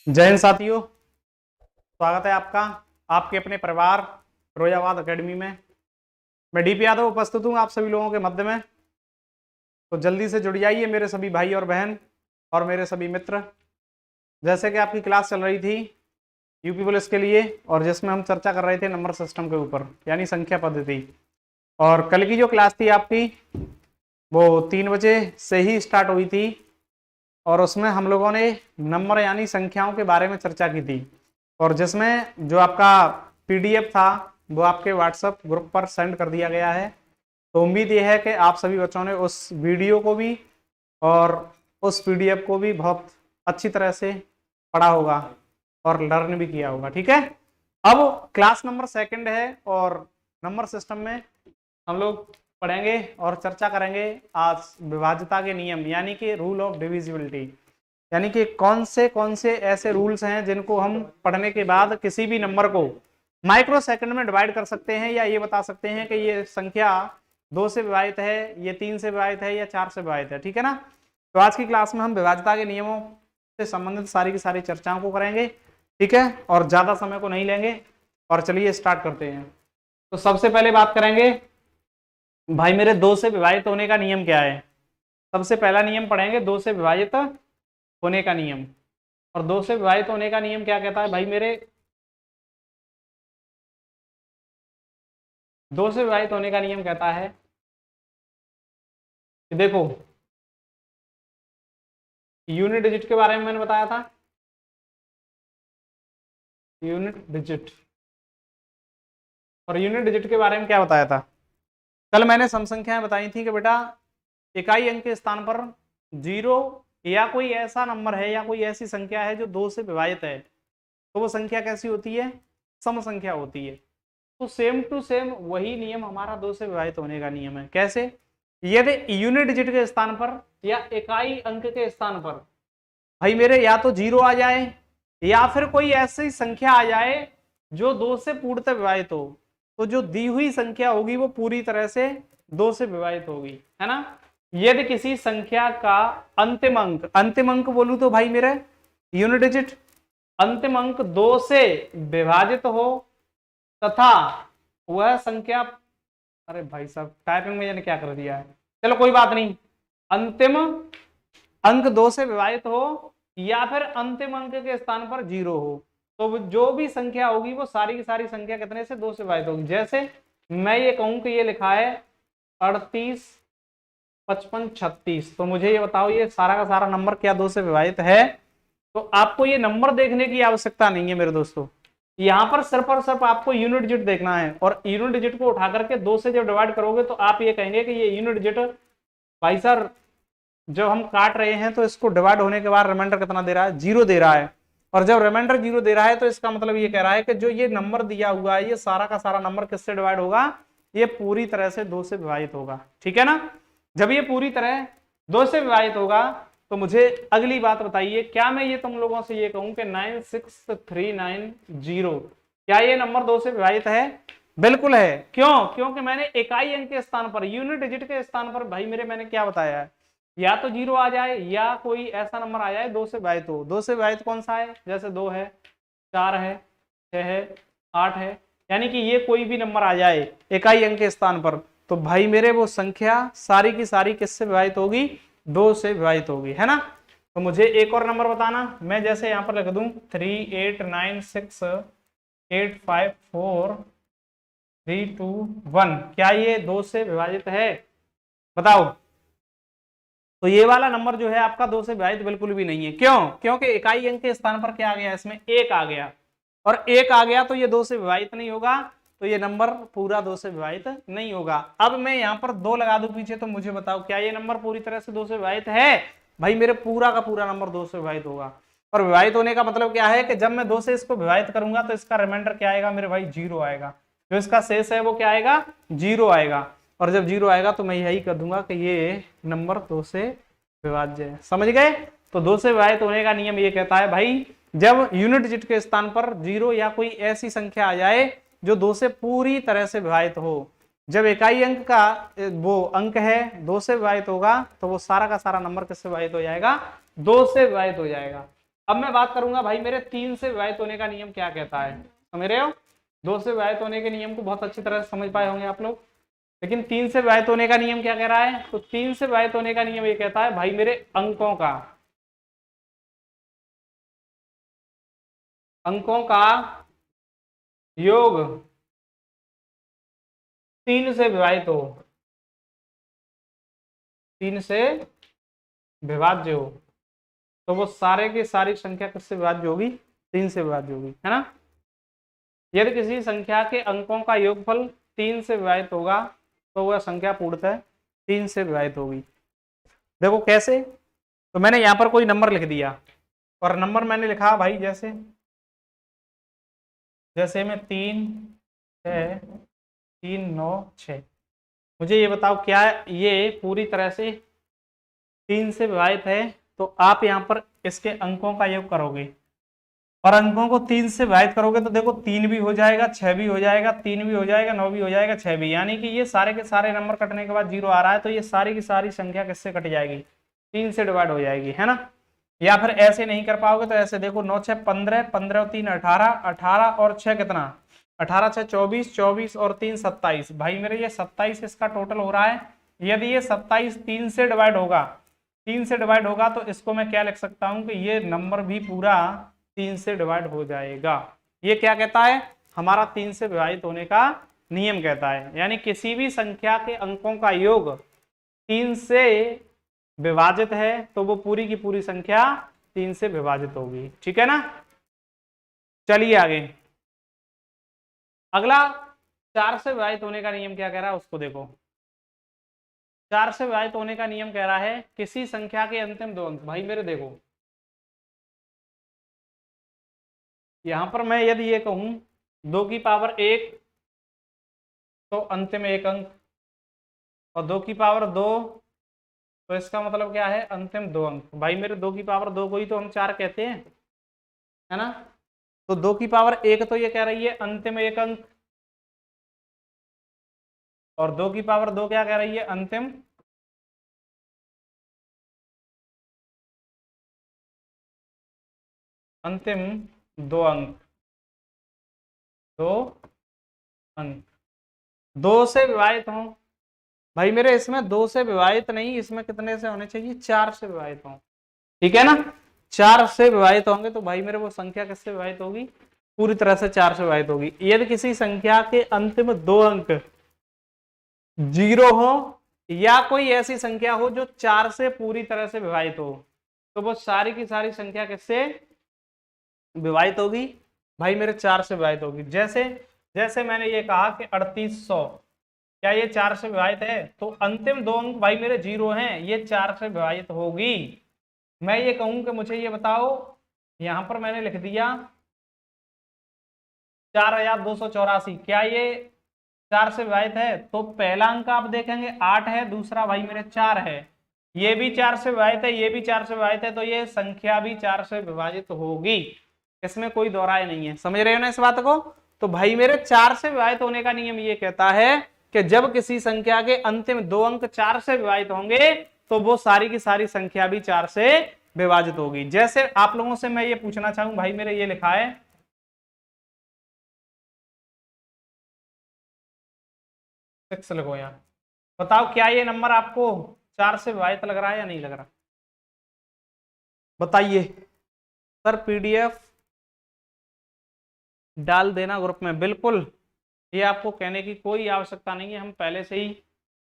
जय हिंद साथियों, स्वागत है आपका आपके अपने परिवार रोजावाद एकेडमी में। मैं डीपी यादव उपस्थित हूँ आप सभी लोगों के मध्य में। तो जल्दी से जुड़ जाइए मेरे सभी भाई और बहन और मेरे सभी मित्र। जैसे कि आपकी क्लास चल रही थी यूपी पुलिस के लिए, और जिसमें हम चर्चा कर रहे थे नंबर सिस्टम के ऊपर, यानी संख्या पद्धति। और कल की जो क्लास थी आपकी वो 3 बजे से ही स्टार्ट हुई थी, और उसमें हम लोगों ने नंबर यानी संख्याओं के बारे में चर्चा की थी, और जिसमें जो आपका पीडीएफ था वो आपके व्हाट्सएप ग्रुप पर सेंड कर दिया गया है। तो उम्मीद ये है कि आप सभी बच्चों ने उस वीडियो को भी और उस पीडीएफ को भी बहुत अच्छी तरह से पढ़ा होगा और लर्न भी किया होगा। ठीक है, अब क्लास नंबर 2 है और नंबर सिस्टम में हम लोग पढ़ेंगे और चर्चा करेंगे आज विभाज्यता के नियम, यानी कि रूल ऑफ डिविजिबिलिटी। यानी कि कौन से ऐसे रूल्स हैं जिनको हम पढ़ने के बाद किसी भी नंबर को माइक्रो सेकंड में डिवाइड कर सकते हैं, या ये बता सकते हैं कि ये संख्या 2 से विभाजित है, ये 3 से विभाजित है, या 4 से विभाजित है। ठीक है ना। तो आज की क्लास में हम विभाज्यता के नियमों से संबंधित सारी की सारी चर्चाओं को करेंगे। ठीक है, और ज्यादा समय को नहीं लेंगे, और चलिए स्टार्ट करते हैं। तो सबसे पहले बात करेंगे भाई मेरे 2 से विभाजित होने का नियम क्या है। सबसे पहला नियम पढ़ेंगे 2 से विभाजित होने का नियम। और 2 से विभाजित होने का नियम क्या कहता है भाई मेरे? 2 से विभाजित होने का नियम कहता है कि देखो, यूनिट डिजिट के बारे में मैंने बताया था, यूनिट डिजिट। और यूनिट डिजिट के बारे में क्या बताया था? कल मैंने सम संख्याएं बताई थी कि बेटा इकाई अंक के स्थान पर 0 या कोई ऐसा नंबर है या कोई ऐसी संख्या है जो 2 से विभाजित है, तो वो संख्या कैसी होती है? सम संख्या होती है। तो सेम टू सेम वही नियम हमारा 2 से विभाजित होने का नियम है। कैसे? यदि यूनिट डिजिट के स्थान पर या इकाई अंक के स्थान पर भाई मेरे या तो 0 आ जाए या फिर कोई ऐसी संख्या आ जाए जो 2 से पूर्णतः विभाजित हो, तो जो दी हुई संख्या होगी वो पूरी तरह से 2 से विभाजित होगी, है ना। यदि किसी संख्या का अंतिम अंक बोलूं तो भाई मेरे यूनिट डिजिट अंतिम अंक 2 से विभाजित हो तथा वह संख्या, अरे भाई साहब टाइपिंग में मैंने क्या कर दिया है, चलो कोई बात नहीं, अंतिम अंक 2 से विभाजित हो या फिर अंतिम अंक के स्थान पर 0 हो, तो जो भी संख्या होगी वो सारी की सारी संख्या कितने से? 2 से विभाजित होगी। जैसे मैं ये कहूं कि ये लिखा है 38, 55, 36, तो मुझे ये बताओ ये सारा का सारा नंबर क्या 2 से विभाजित है? तो आपको ये नंबर देखने की आवश्यकता नहीं है मेरे दोस्तों, यहाँ पर सिर्फ और सिर्फ आपको यूनिट डिजिट देखना है, और यूनिट डिजिट को उठा करके 2 से जब डिवाइड करोगे तो आप ये कहेंगे कि ये यूनिट डिजिट भाई सर जब हम काट रहे हैं तो इसको डिवाइड होने के बाद रिमाइंडर कितना दे रहा है? 0 दे रहा है। और जब रिमाइंडर 0 दे रहा है तो इसका मतलब ये कह रहा है कि जो ये नंबर दिया हुआ है ये सारा का सारा नंबर किससे डिवाइड होगा? ये पूरी तरह से 2 से विभाजित होगा। ठीक है ना। जब ये पूरी तरह 2 से विभाजित होगा तो मुझे अगली बात बताइए, क्या मैं ये तुम लोगों से ये कहूं कि 96390 क्या ये नंबर 2 से विभाजित है? बिल्कुल है। क्यों? क्योंकि मैंने इकाई अंक के स्थान पर यूनिट डिजिट के स्थान पर भाई मेरे मैंने क्या बताया है, या तो 0 आ जाए या कोई ऐसा नंबर आ जाए 2 से विभाजित हो। 2 से विभाजित कौन सा है? जैसे 2 है, 4 है, 6 है, 8 है, यानी कि ये कोई भी नंबर आ जाए इकाई अंक के स्थान पर तो भाई मेरे वो संख्या सारी की सारी किससे विभाजित होगी? 2 से विभाजित होगी, है ना। तो मुझे एक और नंबर बताना, मैं जैसे यहाँ पर लिख दूं 3896854321, क्या ये 2 से विभाजित है? बताओ। तो ये वाला नंबर जो है आपका 2 से विभाजित बिल्कुल भी नहीं है। क्यों? क्योंकि इकाई अंक के स्थान पर क्या आ गया? इसमें 1 आ गया, और 1 आ गया तो ये 2 से विभाजित नहीं होगा, तो ये नंबर पूरा 2 से विभाजित नहीं होगा। अब मैं यहाँ पर 2 लगा दूं पीछे, तो मुझे बताओ क्या ये नंबर पूरी तरह से 2 से विभाजित है? भाई मेरे पूरा का पूरा नंबर 2 से विभाजित होगा। और विभाजित होने का मतलब क्या है कि जब मैं 2 से इसको विभाजित करूंगा तो इसका रिमाइंडर क्या आएगा मेरे भाई? 0 आएगा। जो इसका शेष है वो क्या आएगा? 0 आएगा। और जब 0 आएगा तो मैं यही कर दूंगा कि ये नंबर 2 से विभाज्य है। समझ गए? तो 2 से विभाजित होने का नियम ये कहता है भाई जब यूनिट डिजिट के स्थान पर 0 या कोई ऐसी संख्या आ जाए जो 2 से पूरी तरह से विभाजित हो, जब इकाई अंक का वो अंक है 2 से विभाजित होगा तो वो सारा का सारा नंबर किससे विभाजित हो जाएगा? 2 से विभाजित हो जाएगा। अब मैं बात करूंगा भाई मेरे 3 से विभाजित होने का नियम क्या कहता है। समझ रहे हो? 2 से विभाजित होने के नियम को बहुत अच्छी तरह से समझ पाए होंगे आप लोग, लेकिन 3 से विभाजित होने का नियम क्या कह रहा है? तो 3 से विभाजित होने का नियम ये कहता है भाई मेरे अंकों का योग 3 से विभाजित हो, 3 से विभाज्य हो, तो वो सारे की सारी संख्या किससे विभाज्य होगी? 3 से विभाज्य होगी, है ना। यदि किसी संख्या के अंकों का योगफल 3 से विभाजित होगा तो वह संख्या पूर्णतः 3 से विभाजित होगी। देखो कैसे? तो मैंने यहाँ पर कोई नंबर लिख दिया, और नंबर मैंने लिखा भाई जैसे में 3 6 3 9 6। मुझे ये बताओ क्या ये पूरी तरह से 3 से विभाजित है? तो आप यहाँ पर इसके अंकों का योग करोगे, और अंकों को 3 से विभाजित करोगे तो देखो 3 भी हो जाएगा, 6 भी हो जाएगा, 3 भी हो जाएगा, 9 भी हो जाएगा, 6 भी, यानी कि ये सारे के सारे नंबर कटने के बाद 0 आ रहा है, तो ये सारी की सारी संख्या किससे कट जाएगी? 3 से डिवाइड हो जाएगी, है ना। या फिर ऐसे नहीं कर पाओगे तो ऐसे देखो 9 6 15, 15 और 3 18, 18 और 6 कितना? 18 6 24, 24 और 3 27। भाई मेरे ये 27 इसका टोटल हो रहा है। यदि ये 27 3 से डिवाइड होगा, 3 से डिवाइड होगा तो इसको मैं क्या लिख सकता हूं कि ये नंबर भी पूरा 3 से डिवाइड हो जाएगा। ये क्या कहता है? हमारा 3 से विभाजित होने का नियम कहता है, यानी किसी भी संख्या के अंकों का योग 3 से विभाजित है तो वो पूरी की पूरी संख्या 3 से विभाजित होगी, ठीक है ना। चलिए आगे, अगला 4 से विभाजित होने का नियम क्या कह रहा है उसको देखो। 4 से विभाजित होने का नियम कह रहा है किसी संख्या के अंतिम 2 अंक। भाई मेरे देखो, यहां पर मैं यदि ये कहूं 2 की पावर 1 तो अंतिम 1 अंक, और 2 की पावर 2 तो इसका मतलब क्या है? अंतिम 2 अंक। भाई मेरे 2 की पावर 2 को ही तो हम 4 कहते हैं, है ना। तो 2 की पावर 1 तो ये कह रही है अंतिम 1 अंक, और 2 की पावर 2 क्या कह रही है? अंतिम अंतिम 2 अंक, 2 अंक 2 से विभाजित हों। भाई मेरे इसमें 2 से विभाजित नहीं, इसमें कितने से होने चाहिए? 4 से विभाजित हों, ठीक है ना। 4 से विभाजित होंगे तो भाई मेरे वो संख्या किससे विभाजित होगी? पूरी तरह से 4 से विभाजित होगी। यदि किसी संख्या के अंतिम 2 अंक 0 हो, या कोई ऐसी संख्या हो जो 4 से पूरी तरह से विभाजित हो, तो वो सारी की सारी संख्या किससे विभाजित होगी? भाई मेरे 4 से विभाजित होगी। जैसे जैसे मैंने ये कहा कि 3800, क्या ये 4 से विभाजित है? तो अंतिम 2 अंक भाई मेरे 0 हैं, ये 4 से विभाजित होगी। मैं ये कहूं कि मुझे ये बताओ, यहां पर मैंने लिख दिया 4284, क्या ये 4 से विभाजित है? तो पहला अंक आप देखेंगे 8 है, दूसरा भाई मेरे 4 है, ये भी 4 से विभाजित है, ये भी 4 से विभाजित है, तो ये संख्या भी 4 से विभाजित होगी, इसमें कोई दोहराए नहीं है। समझ रहे हो ना इस बात को? तो भाई मेरे 4 से विभाजित होने का नियम ये कहता है कि जब किसी संख्या के अंतिम 2 अंक 4 से विभाजित होंगे तो वो सारी की सारी संख्या भी 4 से विभाजित होगी। जैसे आप लोगों से मैं ये पूछना चाहूं, भाई मेरे ये लिखा है 6 लिखो यहाँ, बताओ क्या ये नंबर आपको 4 से विभाजित लग रहा है या नहीं लग रहा? बताइए सर। पीडीएफ डाल देना ग्रुप में, बिल्कुल, ये आपको कहने की कोई आवश्यकता नहीं है, हम पहले से ही,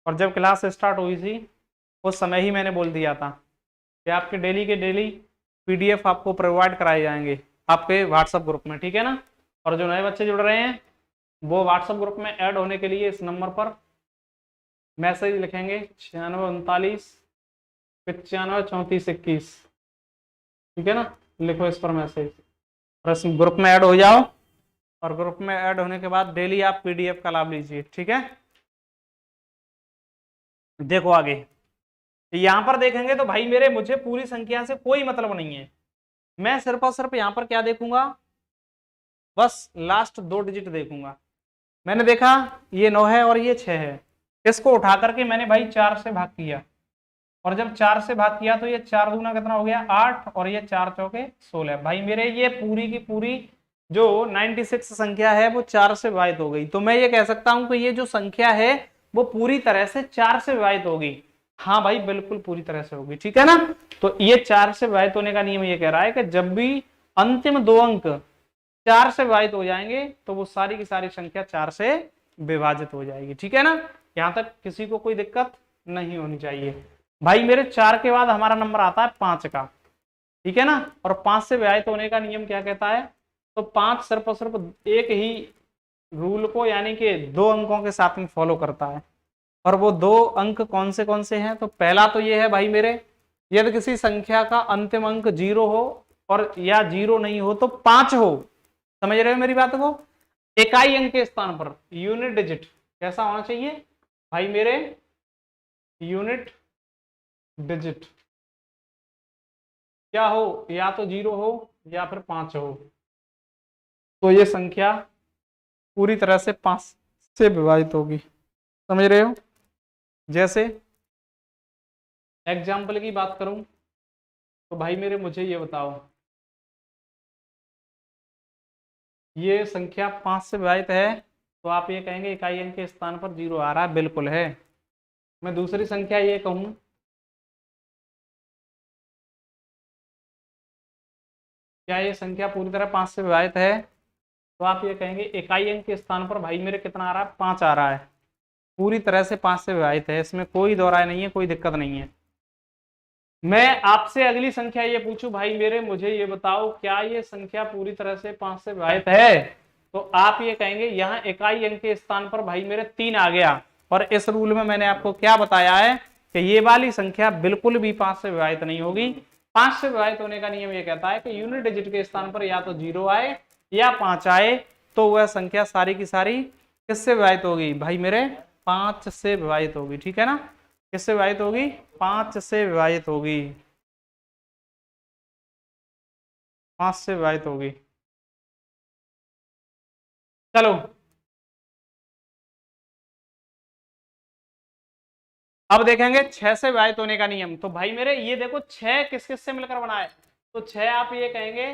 और जब क्लास स्टार्ट हुई थी उस समय ही मैंने बोल दिया था कि आपके डेली के डेली पीडीएफ आपको प्रोवाइड कराए जाएंगे आपके व्हाट्सएप ग्रुप में, ठीक है ना। और जो नए बच्चे जुड़ रहे हैं वो व्हाट्सएप ग्रुप में ऐड होने के लिए इस नंबर पर मैसेज लिखेंगे 9639 95 34 21, ठीक है ना। लिखो इस पर मैसेज और इस ग्रुप में ऐड हो जाओ, और ग्रुप में ऐड होने के बाद डेली आप पीडीएफ का लाभ लीजिए, ठीक है। देखो आगे यहां पर देखेंगे तो भाई मेरे मुझे पूरी संख्या से कोई मतलब नहीं है, मैं सिर्फ और सिर्फ यहां पर क्या देखूंगा? बस लास्ट 2 डिजिट देखूंगा। मैंने देखा ये 9 है और ये 6 है, इसको उठा करके मैंने भाई 4 से भाग किया और जब 4 से भाग किया तो ये 4 दूना कितना हो गया 8 और ये 4 चौके 16। भाई मेरे ये पूरी की पूरी जो 96 संख्या है वो 4 से विभाजित हो गई। तो मैं ये कह सकता हूं कि ये जो संख्या है वो पूरी तरह से 4 से विभाजित होगी। हाँ भाई बिल्कुल पूरी तरह से होगी, ठीक है ना। तो ये 4 से विभाजित होने का नियम ये कह रहा है कि जब भी अंतिम दो अंक 4 से विभाजित हो जाएंगे तो वो सारी की सारी संख्या 4 से विभाजित हो जाएगी, ठीक है ना। यहां तक किसी को कोई दिक्कत नहीं होनी चाहिए। भाई मेरे 4 के बाद हमारा नंबर आता है 5 का, ठीक है ना। और 5 से विभाजित होने का नियम क्या कहता है, तो 5 सिर्फ और सिर्फ एक ही रूल को यानी कि 2 अंकों के साथ में फॉलो करता है। और वो 2 अंक कौन से हैं, तो पहला तो ये है भाई मेरे, यदि किसी संख्या का अंतिम अंक 0 हो और या 0 नहीं हो तो 5 हो। समझ रहे हो मेरी बात को। इकाई अंक के स्थान पर यूनिट डिजिट कैसा होना चाहिए भाई मेरे, यूनिट डिजिट क्या हो, या तो 0 हो या फिर 5 हो। तो ये संख्या पूरी तरह से 5 से विभाजित होगी। समझ रहे हो। जैसे एग्जाम्पल की बात करूं तो भाई मेरे मुझे ये बताओ, ये संख्या 5 से विभाजित है तो आप ये कहेंगे इकाई अंक के स्थान पर 0 आ रहा है, बिल्कुल है। मैं दूसरी संख्या ये कहूं, क्या ये संख्या पूरी तरह 5 से विभाजित है, तो आप ये कहेंगे इकाई अंक के स्थान पर भाई मेरे कितना आ रहा है, 5 आ रहा है। पूरी तरह से 5 से विभाजित है, इसमें कोई दो राय नहीं है, कोई दिक्कत नहीं है। मैं आपसे अगली संख्या ये पूछूं भाई मेरे, मुझे ये बताओ क्या ये संख्या पूरी तरह से 5 से विभाजित है, तो आप ये कहेंगे यहाँ इकाई अंक के स्थान पर भाई मेरे 3 आ गया। और इस रूल में मैंने आपको क्या बताया है कि ये वाली संख्या बिल्कुल भी 5 से विभाजित नहीं होगी। 5 से विभाजित होने का नियम ये कहता है कि यूनिट डिजिट के स्थान पर या तो 0 आए या 5 आए, तो वह संख्या सारी की सारी किससे विभाजित होगी भाई मेरे, 5 से विभाजित होगी, ठीक है ना। किससे विभाजित होगी, 5 से विभाजित होगी, 5 से विभाजित होगी। चलो अब देखेंगे 6 से विभाजित होने का नियम। तो भाई मेरे ये देखो 6 किस किस से मिलकर बना है, तो 6 आप ये कहेंगे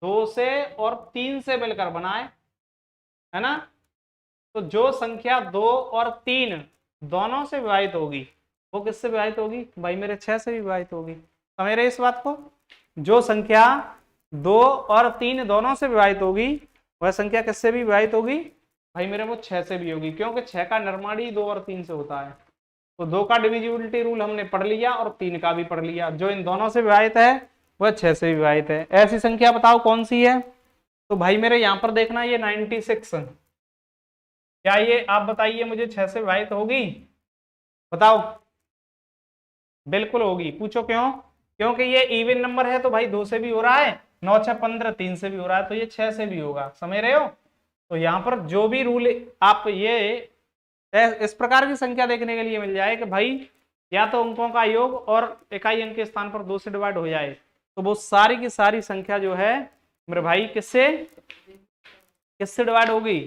2 से और 3 से मिलकर बना है ना। तो जो संख्या 2 और 3 दोनों से विभाजित होगी वो किससे विभाजित होगी भाई मेरे, 6 से भी विभाजित होगी। समझ रहे इस बात को। जो संख्या 2 और 3 दोनों से विभाजित होगी वह संख्या किससे भी विभाजित होगी भाई मेरे, वो 6 से भी होगी, क्योंकि 6 का निर्माण ही 2 और 3 से होता है। तो 2 का डिविजिबिलिटी रूल हमने पढ़ लिया और 3 का भी पढ़ लिया। जो इन दोनों से विभाजित है वह 6 से विभाजित है। ऐसी संख्या बताओ कौन सी है, तो भाई मेरे यहां पर देखना ये 96, क्या ये आप बताइए मुझे 6 से विभाजित होगी, बताओ। बिल्कुल होगी। पूछो क्यों, क्योंकि ये इवन नंबर है तो भाई 2 से भी हो रहा है, 9 6 15 3 से भी हो रहा है, तो ये 6 से भी होगा। समझ रहे हो। तो यहाँ पर जो भी रूल आप ये इस प्रकार की संख्या देखने के लिए मिल जाए कि भाई या तो अंकों का योग और इकाई अंक के स्थान पर 2 से डिवाइड हो जाए, तो वो सारी की सारी संख्या जो है मेरे भाई किससे किससे डिवाइड होगी,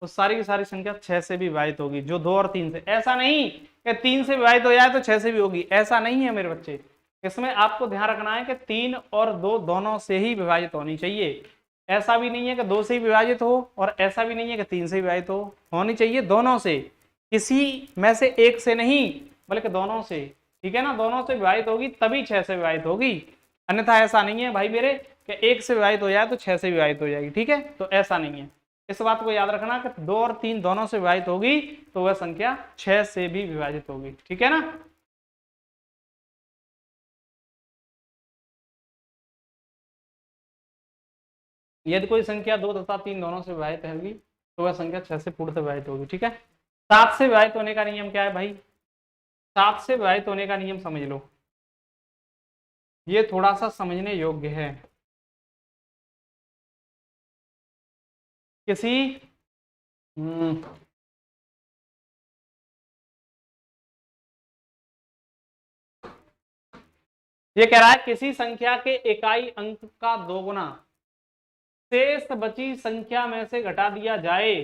तो सारी की सारी संख्या 6 से भी विभाजित होगी। जो 2 और 3 से, ऐसा नहीं कि 3 से विभाजित हो जाए तो 6 से भी होगी, ऐसा नहीं है मेरे बच्चे। इसमें आपको ध्यान रखना है कि 3 और 2 दोनों से ही विभाजित होनी चाहिए। ऐसा भी नहीं है कि 2 से ही विभाजित हो और ऐसा भी नहीं है कि 3 से विभाजित हो, होनी चाहिए दोनों से, किसी में से एक से नहीं बल्कि दोनों से, ठीक है ना। दोनों से विभाजित होगी तभी 6 से विभाजित होगी, अन्यथा ऐसा नहीं है भाई मेरे कि 1 से विभाजित हो जाए तो 6 से विभाजित हो जाएगी, ठीक है। तो ऐसा नहीं है, इस बात को याद रखना कि 2 और 3 दोनों से विभाजित होगी तो वह संख्या 6 से भी विभाजित होगी, ठीक है ना। यदि कोई संख्या 2 तथा 3 दोनों से विभाजित होगी तो वह संख्या 6 से पूर्ण विभाजित होगी, ठीक है। 7 से विभाजित होने का नियम क्या है भाई, 7 से विभाजित होने का नियम समझ लो, ये थोड़ा सा समझने योग्य है। किसी ये कह रहा है किसी संख्या के इकाई अंक का दोगुना शेष बची संख्या में से घटा दिया जाए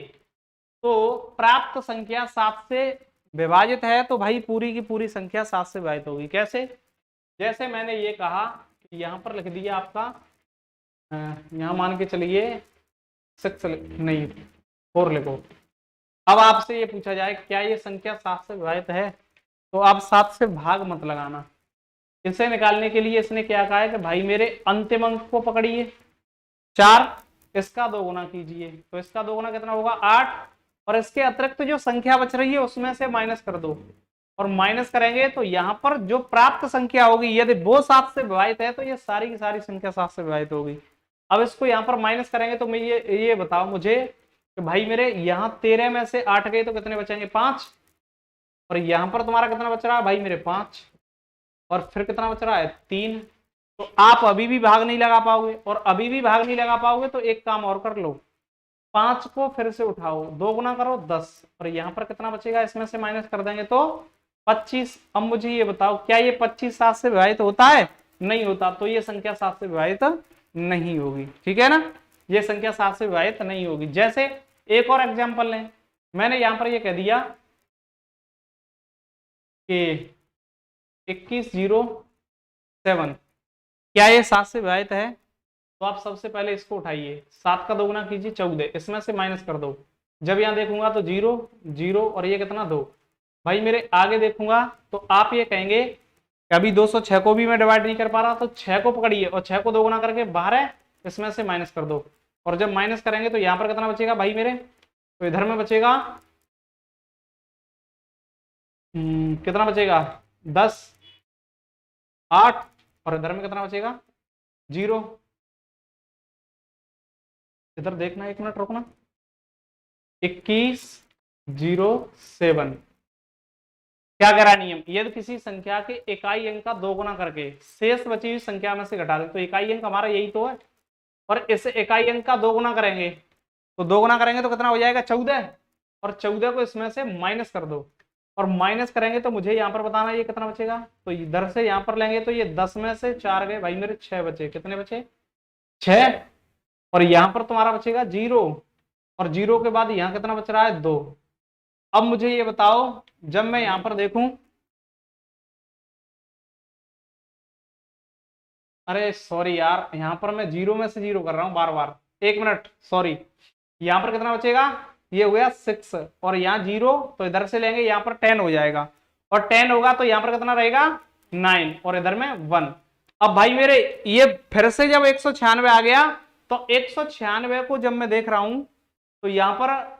तो प्राप्त संख्या 7 से विभाजित है तो भाई पूरी की पूरी संख्या 7 से विभाजित होगी। कैसे? जैसे मैंने ये कहा कि यहाँ पर लिख दिया आपका, यहाँ मान के चलिए 6 नहीं 4 लिखो। अब आपसे ये पूछा जाए क्या ये संख्या 7 से विभाजित है, तो आप 7 से भाग मत लगाना। इसे निकालने के लिए इसने क्या कहा है कि भाई मेरे अंतिम अंक को पकड़िए 4, इसका 2 गुना कीजिए, तो इसका 2 गुना कितना होगा 8, और इसके अतिरिक्त जो संख्या बच रही है उसमें से माइनस कर दो, और माइनस करेंगे तो यहाँ पर जो प्राप्त संख्या होगी यदि वो 7 से विभाजित है तो ये सारी की सारी संख्या 7 से विभाजित होगी। अब इसको यहाँ पर माइनस करेंगे तो मैं ये बताओ मुझे कि भाई मेरे यहाँ 13 में से 8 गए तो कितने बचेंगे 5, और यहाँ पर तुम्हारा कितना बच रहा है भाई मेरे 5, और फिर कितना बच रहा है 3। तो आप अभी भी भाग नहीं लगा पाओगे, और अभी भी भाग नहीं लगा पाओगे तो एक काम और कर लो, 5 को फिर से उठाओ, 2 गुना करो 10, और यहाँ पर कितना बचेगा इसमें से माइनस कर देंगे तो 25। अब मुझे ये बताओ क्या ये 25 7 से विभाजित होता है? नहीं होता, तो ये संख्या 7 से विभाजित नहीं होगी। ठीक है ना, ये संख्या 7 से विभाजित नहीं होगी। जैसे एक और एग्जांपल लें, मैंने यहाँ पर ये कह दिया कि 2107 क्या ये 7 से विभाजित है? तो आप सबसे पहले इसको उठाइए, 7 का 2 गुना कीजिए 14, इसमें से माइनस कर दो। जब यहाँ देखूंगा तो 0 0 और ये कितना 2। भाई मेरे आगे देखूंगा तो आप ये कहेंगे कि अभी 206 को भी मैं डिवाइड नहीं कर पा रहा, तो 6 को पकड़िए और 6 को 2 गुना करके 12, इसमें से माइनस कर दो, और जब माइनस करेंगे तो यहाँ पर कितना बचेगा भाई मेरे, तो इधर में बचेगा कितना बचेगा 10 8, और इधर में कितना बचेगा 0। इधर देखना, एक मिनट रुकना, 2107 क्या कह रहा है नियम, यदि किसी संख्या के इकाई अंक का 2 गुना करके शेष बची हुई संख्या में से घटा दे, तो इकाई अंक हमारा यही तो है, और इस इकाई अंक का 2 गुना करेंगे तो 2 गुना करेंगे तो कितना हो जाएगा 14, और 14 को इसमें से माइनस कर दो, और माइनस करेंगे तो मुझे यहाँ पर बताना ये कितना बचेगा, तो इधर से यहाँ पर लेंगे तो ये 10 में से 4 गए भाई मेरे 6 बचे, कितने बचे 6, और यहाँ पर तुम्हारा बचेगा 0, और 0 के बाद यहाँ कितना बच रहा है 2। अब मुझे ये बताओ जब मैं यहाँ पर देखूं, अरे सॉरी यार, यहाँ पर मैं 0 में से 0 कर रहा हूँ बार बार, एक मिनट सॉरी, यहाँ पर कितना बचेगा, ये हो गया 6, और यहाँ 0 तो इधर से लेंगे यहाँ पर 10 हो जाएगा, और 10 होगा तो यहाँ पर कितना रहेगा 9, और इधर में 1। अब भाई मेरे ये फिर से जब 196 आ गया, तो 196 को जब मैं देख रहा हूं तो यहाँ पर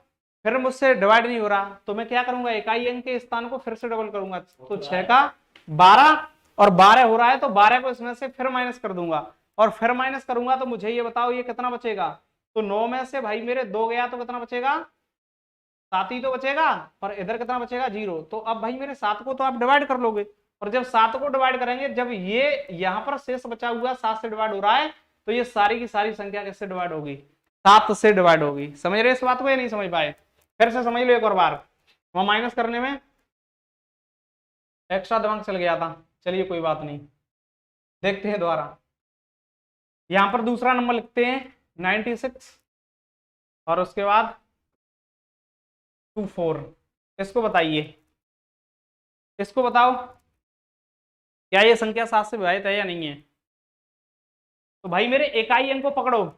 फिर मुझसे डिवाइड नहीं हो रहा, तो मैं क्या करूंगा इकाई अंक के स्थान को फिर से डबल करूंगा, तो 6 का 12, और 12 हो रहा है तो 12 को इसमें से फिर माइनस कर दूंगा, और फिर माइनस करूंगा तो मुझे ये बताओ ये कितना बचेगा, तो 9 में से भाई मेरे 2 गया तो कितना बचेगा 7 ही तो बचेगा, और इधर कितना बचेगा 0। तो अब भाई मेरे 7 को तो आप डिवाइड कर लोगे, और जब 7 को डिवाइड करेंगे, जब ये यहाँ पर शेष बचा हुआ 7 से डिवाइड हो रहा है, तो ये सारी की सारी संख्या किससे डिवाइड होगी 7 से डिवाइड होगी। समझ रहे इस बात को या नहीं समझ पाए? फिर से समझ लो एक और बार, वहां माइनस करने में एक्स्ट्रा दिमाग चल गया था, चलिए कोई बात नहीं, देखते हैं दोबारा। यहां पर दूसरा नंबर लिखते हैं 96, और उसके बाद 24। इसको बताइए, इसको बताओ क्या ये संख्या 7 से विभाजित है या नहीं है? तो भाई मेरे इकाई अंक को पकड़ो,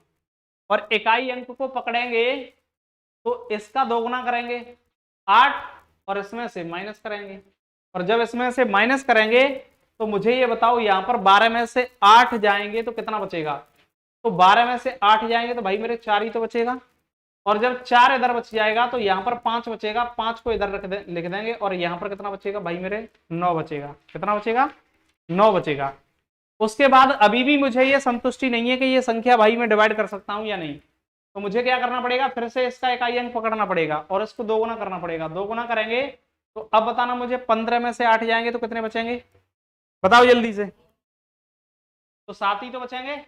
और इकाई अंक को पकड़ेंगे तो इसका 2 गुना करेंगे 8, और इसमें से माइनस करेंगे, और जब इसमें से माइनस करेंगे तो मुझे ये बताओ यहाँ पर 12 में से 8 जाएंगे तो कितना बचेगा, तो 12 में से 8 जाएंगे तो भाई मेरे 4 ही तो बचेगा, और जब 4 इधर बच जाएगा तो यहाँ पर 5 बचेगा, 5 को इधर लिख देंगे, और यहाँ पर कितना बचेगा भाई मेरे 9 बचेगा, कितना बचेगा 9 बचेगा। उसके बाद अभी भी मुझे ये संतुष्टि नहीं है कि ये संख्या भाई मैं डिवाइड कर सकता हूं या नहीं, तो मुझे क्या करना पड़ेगा, फिर से इसका इकाई अंक पकड़ना पड़ेगा और इसको 2 गुना करना पड़ेगा। 2 गुना करेंगे तो अब बताना मुझे 15 में से 8 जाएंगे तो कितने बचेंगे, बताओ जल्दी से, तो 7 ही तो बचेंगे,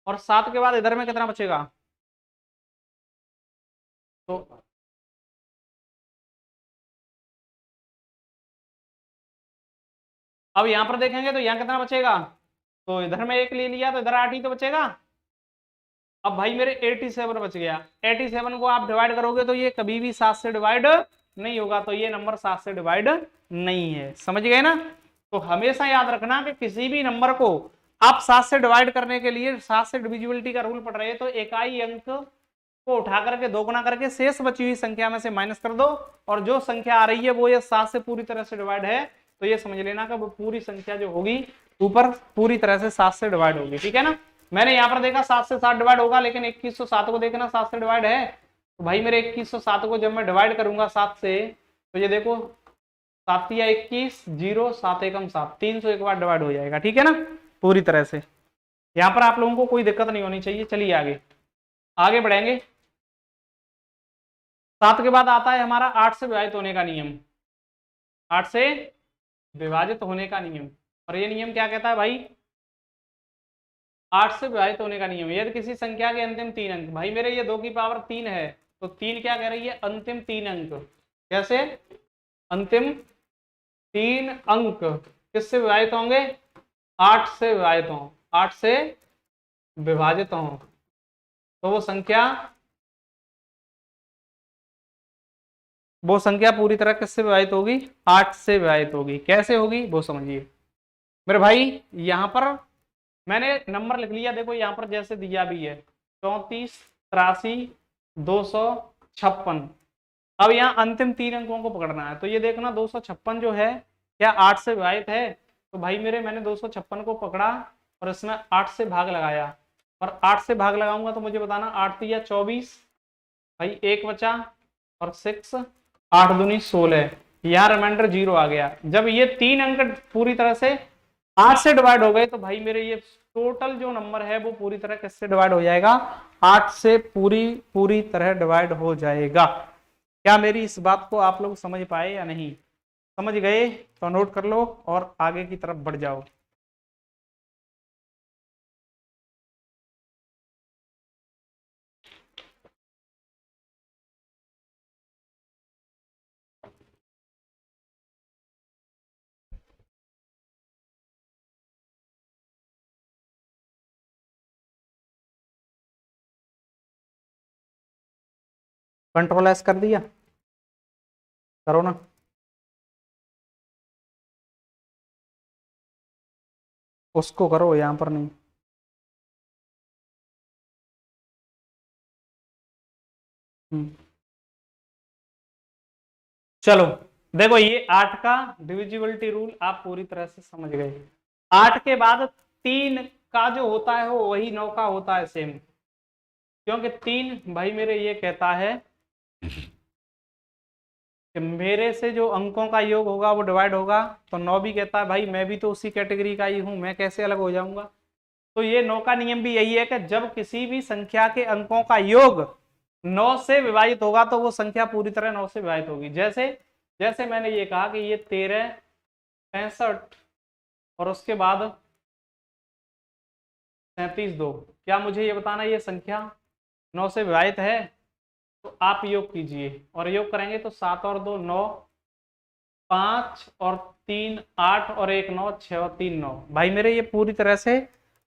और 7 के बाद इधर में कितना बचेगा, तो अब यहां पर देखेंगे तो यहां कितना बचेगा, तो इधर में 1 ले लिया तो इधर 8 ही तो बचेगा। अब भाई मेरे 87 बच गया, 87 को आप डिवाइड करोगे तो ये कभी भी 7 से डिवाइड नहीं होगा तो ये नंबर 7 से डिवाइड नहीं है। समझ गए ना? तो हमेशा याद रखना कि किसी भी नंबर को आप 7 से डिवाइड करने के लिए 7 से डिविजिबिलिटी का रूल पढ़ रहे हैं तो इकाई अंक को उठा करके दोगुना करके शेष बची हुई संख्या में से माइनस कर दो, और जो संख्या आ रही है वो ये 7 से पूरी तरह से डिवाइड है, तो ये समझ लेना कि वो पूरी संख्या जो होगी ऊपर पूरी तरह से 7 से डिवाइड होगी। ठीक है ना? मैंने यहाँ पर देखा 7 से 7 डिवाइड होगा, लेकिन 2107 को देखना 7 से डिवाइड है, तो भाई मेरे 2107 को जब मैं डिवाइड करूंगा 7 से, तो ये देखो 7 या 21, 0, 7 एकम 7, 300 एक बार डिवाइड हो जाएगा। ठीक है ना? पूरी तरह से यहाँ पर आप लोगों को कोई दिक्कत नहीं होनी चाहिए। चलिए आगे आगे बढ़ेंगे। 7 के बाद आता है हमारा 8 से विभाजित होने का नियम। 8 से विभाजित होने का नियम, और ये नियम क्या कहता है भाई? 8 से विभाजित होने का नियम, यदि किसी संख्या के अंतिम 3 अंक, भाई मेरे ये 2 की पावर 3 है, तो 3 क्या कह रही है? अंतिम 3 अंक। कैसे? अंतिम 3 अंक किससे विभाजित होंगे? 8 से विभाजित हों, 8 से विभाजित हों, तो वो संख्या पूरी तरह किससे विभाजित होगी? 8 से विभाजित होगी। कैसे होगी वो समझिए मेरे भाई। यहां पर मैंने नंबर लिख लिया, देखो यहां पर जैसे दिया भी है 34, 83, 256। अब यहाँ अंतिम 3 अंकों को पकड़ना है, तो ये देखना 256 जो है क्या 8 से विभाजित है? तो भाई मेरे मैंने 256 को पकड़ा और इसमें 8 से भाग लगाया, और 8 से भाग लगाऊंगा तो मुझे बताना 8 या 24, भाई 1 बचा और 6, 8 दूनी 16, यहाँ रिमाइंडर 0 आ गया। जब ये 3 अंक पूरी तरह से 8 से डिवाइड हो गए, तो भाई मेरे ये टोटल जो नंबर है वो पूरी तरह किससे डिवाइड हो जाएगा? 8 से पूरी तरह डिवाइड हो जाएगा। क्या मेरी इस बात को आप लोग समझ पाए या नहीं? समझ गए तो नोट कर लो और आगे की तरफ बढ़ जाओ। कंट्रोल एस कर दिया, करो ना। उसको करो, यहां पर नहीं। चलो देखो, ये 8 का डिविजिबिलिटी रूल आप पूरी तरह से समझ गए। 8 के बाद 3 का जो होता है वो वही 9 का होता है सेम, क्योंकि 3 भाई मेरे ये कहता है कि मेरे से जो अंकों का योग होगा वो डिवाइड होगा, तो 9 भी कहता है भाई मैं भी तो उसी कैटेगरी का ही हूं, मैं कैसे अलग हो जाऊंगा। तो ये 9 का नियम भी यही है कि जब किसी भी संख्या के अंकों का योग 9 से विभाजित होगा तो वो संख्या पूरी तरह 9 से विभाजित होगी। जैसे जैसे मैंने ये कहा कि ये 13, 65 और उसके बाद 37, 2, क्या मुझे ये बताना ये संख्या 9 से विभाजित है? तो आप योग कीजिए, और योग करेंगे तो 7 और 2 9, 5 और 3 8 और 1 9, 6 और 3 9। भाई मेरे ये पूरी तरह से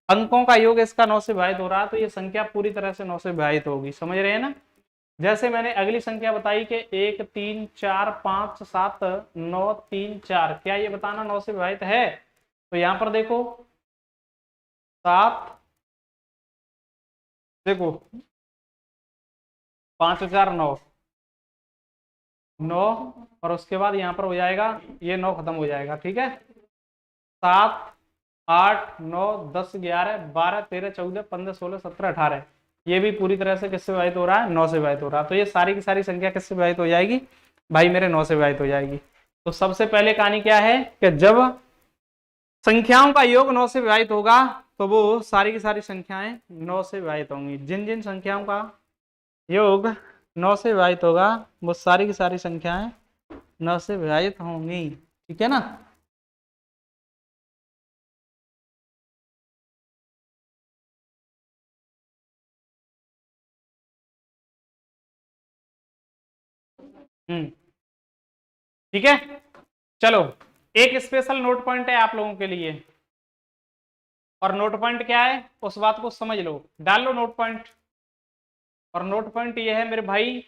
अंकों का योग इसका 9 से विभाजित हो रहा है, तो ये संख्या पूरी तरह से 9 से विभाजित होगी। समझ रहे हैं ना? जैसे मैंने अगली संख्या बताई कि 1 3 4 5 7 9 3 4, क्या ये बताना 9 से विभाजित है? तो यहां पर देखो 7, देखो 5 4 9, 9, और उसके बाद यहाँ पर हो जाएगा ये 9 खत्म हो जाएगा। ठीक है, 7 8 9 10 11 12 13 14 15 16 17 18, ये भी पूरी तरह से किससे विभाजित हो रहा है? 9 से विभाजित हो रहा है। तो ये सारी की सारी संख्या किससे विभाजित हो जाएगी? भाई मेरे 9 से विभाजित हो जाएगी। तो सबसे पहले कहानी क्या है कि जब संख्याओं का योग 9 से विभाजित होगा तो वो सारी की सारी संख्याएं 9 से विभाजित होंगी। जिन जिन संख्याओं का योग 9 से विभाजित होगा वो सारी की सारी संख्याएं 9 से विभाजित होंगी। ठीक है ना? ठीक है, चलो एक स्पेशल नोट पॉइंट है आप लोगों के लिए, और नोट पॉइंट क्या है उस बात को समझ लो, डाल लो नोट पॉइंट। और नोट पॉइंट ये है मेरे भाई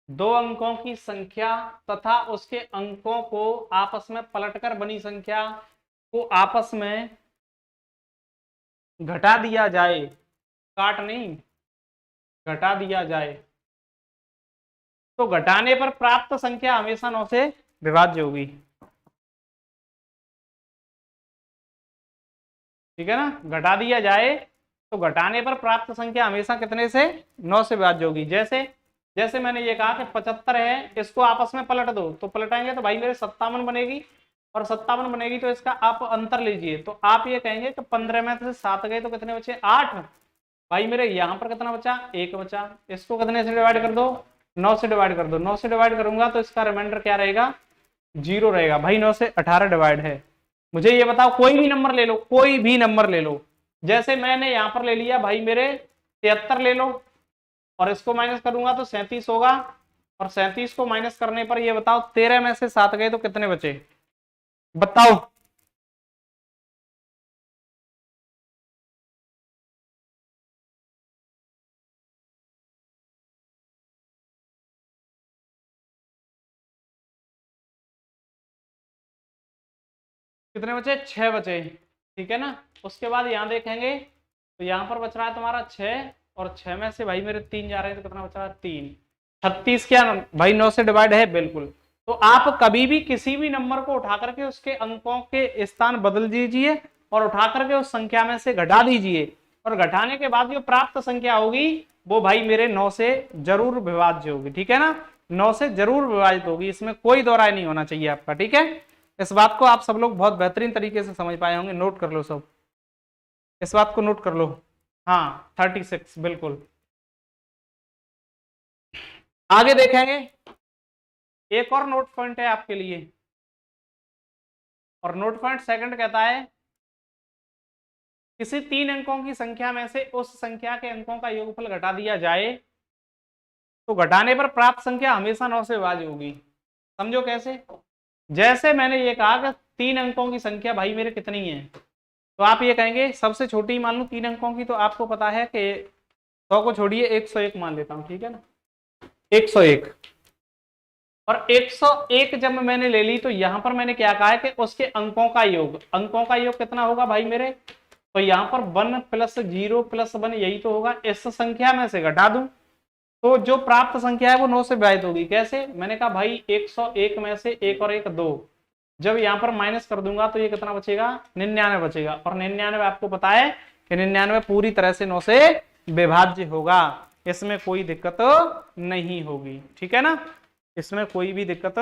दो अंकों की संख्या तथा उसके अंकों को आपस में पलटकर बनी संख्या को आपस में घटा दिया जाए, काट नहीं, घटा दिया जाए, तो घटाने पर प्राप्त संख्या हमेशा 9 से विभाज्य होगी। ठीक है ना, घटा दिया जाए तो घटाने पर प्राप्त संख्या हमेशा कितने से, 9 से विभाज्य होगी। जैसे जैसे मैंने ये कहा कि 75 है, इसको आपस में पलट दो, तो पलटाएंगे तो भाई मेरे 57 बनेगी, और 57 बनेगी तो इसका आप अंतर लीजिए, तो आप ये कहेंगे कि 15 में से 7 गए तो कितने बचे, 8। भाई मेरे यहाँ पर कितना बचा, 1 बचा। इसको कितने से डिवाइड कर दो, 9 से डिवाइड कर दो। 9 से डिवाइड करूंगा तो इसका रिमाइंडर क्या रहेगा, 0 रहेगा। भाई 9 से 18 डिवाइड है। मुझे ये बताओ, कोई भी नंबर ले लो, कोई भी नंबर ले लो। जैसे मैंने यहां पर ले लिया भाई मेरे 73 ले लो, और इसको माइनस करूंगा तो 37 होगा, और 37 को माइनस करने पर ये बताओ 13 में से 7 गए तो कितने बचे, बताओ। कितने बचे, 6 बचे। ठीक है ना, उसके बाद यहां देखेंगे तो यहां पर बच रहा है तुम्हारा 6, और 6 में से भाई मेरे 3 जा रहे हैं तो कितना बच रहा है, 3। 36 क्या भाई 9 से डिवाइड है, बिल्कुल। तो आप कभी भी किसी भी नंबर को उठा करके उसके अंकों के स्थान बदल दीजिए और उठा करके उस संख्या में से घटा दीजिए, और घटाने के बाद जो प्राप्त संख्या होगी वो भाई मेरे 9 से जरूर विभाज्य होगी। ठीक है ना, 9 से जरूर विभाजित होगी, इसमें कोई दो राय नहीं होना चाहिए आपका। ठीक है, इस बात को आप सब लोग बहुत बेहतरीन तरीके से समझ पाए होंगे, नोट कर लो सब, इस बात को नोट कर लो। हाँ 36 बिल्कुल। आगे देखेंगे, एक और नोट पॉइंट है आपके लिए, और नोट पॉइंट सेकंड कहता है किसी 3 अंकों की संख्या में से उस संख्या के अंकों का योगफल घटा दिया जाए तो घटाने पर प्राप्त संख्या हमेशा 9 से विभाज्य होगी। समझो कैसे, जैसे मैंने ये कहा कि 3 अंकों की संख्या भाई मेरे कितनी है, तो आप ये कहेंगे सबसे छोटी मान लो 3 अंकों की, तो आपको पता है कि 100 को छोड़िए 101 मान लेता हूं। ठीक है ना, 101, और 101 जब मैंने ले ली तो यहां पर मैंने क्या कहा है कि उसके अंकों का योग, अंकों का योग कितना होगा भाई मेरे, तो यहां पर 1 + 0 + 1 यही तो होगा। इस संख्या में से घटा दूं तो जो प्राप्त संख्या है वो 9 से विभाजित होगी। कैसे, मैंने कहा भाई 101 में से 1 और 1 2, जब यहां पर माइनस कर दूंगा तो ये कितना बचेगा, 99 बचेगा, और 99 आपको पता है कि 99 पूरी तरह से 9 से विभाज्य होगा, इसमें कोई दिक्कत नहीं होगी। ठीक है ना, इसमें कोई भी दिक्कत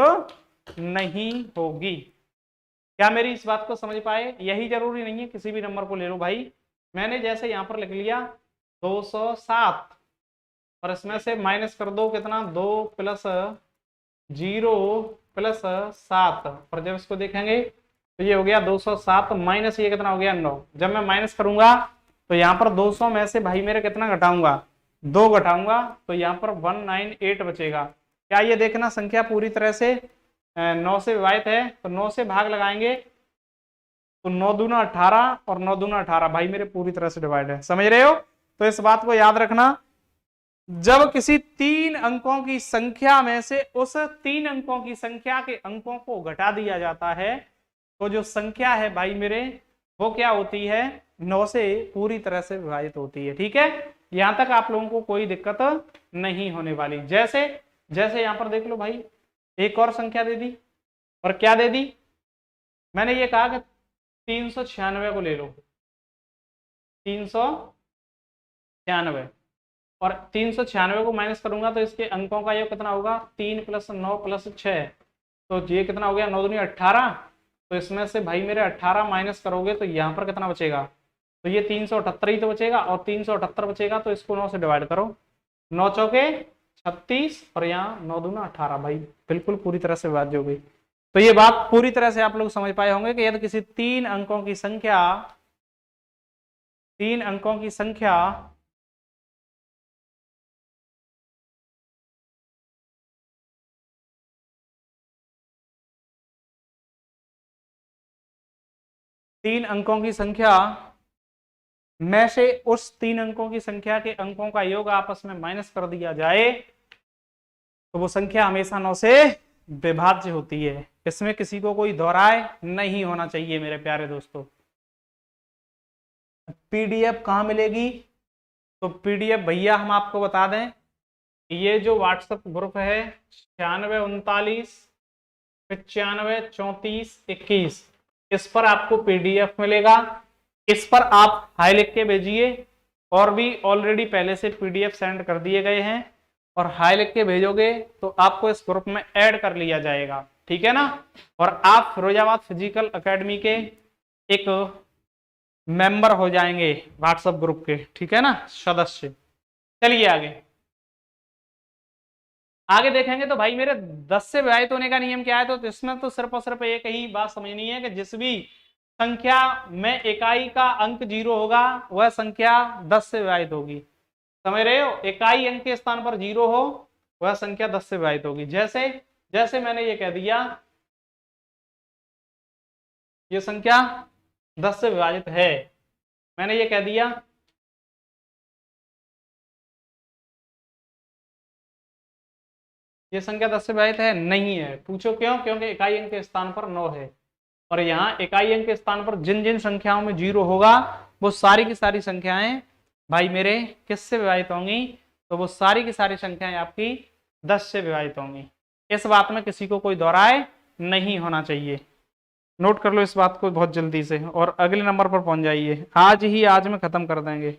नहीं होगी। क्या मेरी इस बात को समझ पाए, यही जरूरी नहीं है किसी भी नंबर को ले लो भाई। मैंने जैसे यहां पर लिख लिया 207, और इसमें से माइनस कर दो कितना, 2 + 0 + 7, और जब इसको देखेंगे तो ये हो गया 207 माइनस ये कितना हो गया, 9। जब मैं माइनस करूंगा तो यहाँ पर 200 में से भाई मेरे कितना घटाऊंगा, 2 घटाऊंगा, तो यहाँ पर 198 बचेगा। क्या ये देखना संख्या पूरी तरह से 9 से विभाजित है, तो 9 से भाग लगाएंगे तो 9 दूना 18, और 9 दूना 18 भाई मेरे पूरी तरह से डिवाइड है। समझ रहे हो, तो इस बात को याद रखना, जब किसी 3 अंकों की संख्या में से उस 3 अंकों की संख्या के अंकों को घटा दिया जाता है तो जो संख्या है भाई मेरे वो क्या होती है, 9 से पूरी तरह से विभाजित होती है। ठीक है, यहां तक आप लोगों को कोई दिक्कत नहीं होने वाली। जैसे जैसे यहां पर देख लो भाई, एक और संख्या दे दी, और क्या दे दी, मैंने ये कहा कि 396 को ले लो, 396, और 396 को माइनस करूंगा तो इसके अंकों का योग कितना होगा, 3 + 9 + 6, तो ये कितना हो गया, 9 दूनी 18, तो इसमें से भाई मेरे 18 माइनस करोगे तो यहाँ पर कितना बचेगा, तो ये 378 ही तो बचेगा, और 378 बचेगा तो इसको 9 से डिवाइड करो, 9 चौके 36, और यहाँ 9 दूना 18 भाई बिल्कुल पूरी तरह से विभाज्य हो गई। तो ये बात पूरी तरह से आप लोग समझ पाए होंगे कि यदि किसी 3 अंकों की संख्या 3 अंकों की संख्या तीन अंकों की संख्या में से उस 3 अंकों की संख्या के अंकों का योग आपस में माइनस कर दिया जाए तो वो संख्या हमेशा 9 से विभाज्य होती है। इसमें किसी को कोई दोहराए नहीं होना चाहिए मेरे प्यारे दोस्तों। पीडीएफ कहाँ मिलेगी? तो पीडीएफ भैया हम आपको बता दें, ये जो व्हाट्सएप ग्रुप है 9639 95 34 21, इस पर आपको पीडीएफ मिलेगा। इस पर आप हाई लिख के भेजिए, और भी ऑलरेडी पहले से पीडीएफ सेंड कर दिए गए हैं, और हाई लिख के भेजोगे तो आपको इस ग्रुप में ऐड कर लिया जाएगा, ठीक है ना। और आप फिरोजाबाद फिजिकल एकेडमी के एक मेंबर हो जाएंगे व्हाट्सएप ग्रुप के, ठीक है ना, सदस्य। चलिए आगे आगे देखेंगे। तो भाई मेरे 10 से विभाजित होने का नियम क्या है? तो इसमें तो सिर्फ और सिर्फ एक ही बात समझनी है कि जिस भी संख्या में इकाई का अंक 0 होगा वह संख्या 10 से विभाजित होगी। समझ रहे हो? इकाई अंक के स्थान पर 0 हो वह संख्या 10 से विभाजित होगी। जैसे जैसे मैंने ये कह दिया, ये संख्या 10 से विभाजित है, मैंने ये कह दिया, ये संख्या 10 से विभाजित है, नहीं है। पूछो क्यों? क्योंकि इकाई अंक के स्थान पर 9 है, और यहाँ इकाई अंक के स्थान पर जिन जिन संख्याओं में 0 होगा वो सारी की सारी संख्याएं भाई मेरे किससे विभाजित होंगी? तो वो सारी की सारी संख्याएं आपकी 10 से विभाजित होंगी। इस बात में किसी को कोई दोहराए नहीं होना चाहिए। नोट कर लो इस बात को बहुत जल्दी से, और अगले नंबर पर पहुंच जाइए। आज ही आज में खत्म कर देंगे।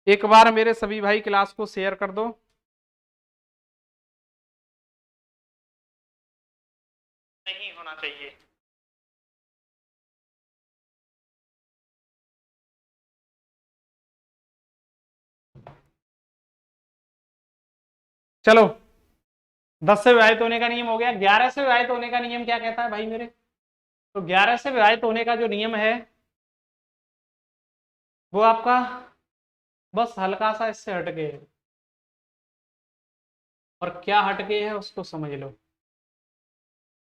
एक बार मेरे सभी भाई क्लास को शेयर कर दो। नहीं होना चाहिए। चलो, 10 से विभाजित होने का नियम हो गया। 11 से विभाजित होने का नियम क्या कहता है भाई मेरे? तो 11 से विभाजित होने का जो नियम है वो आपका बस हल्का सा इससे हटके है, और क्या हटके है उसको समझ लो।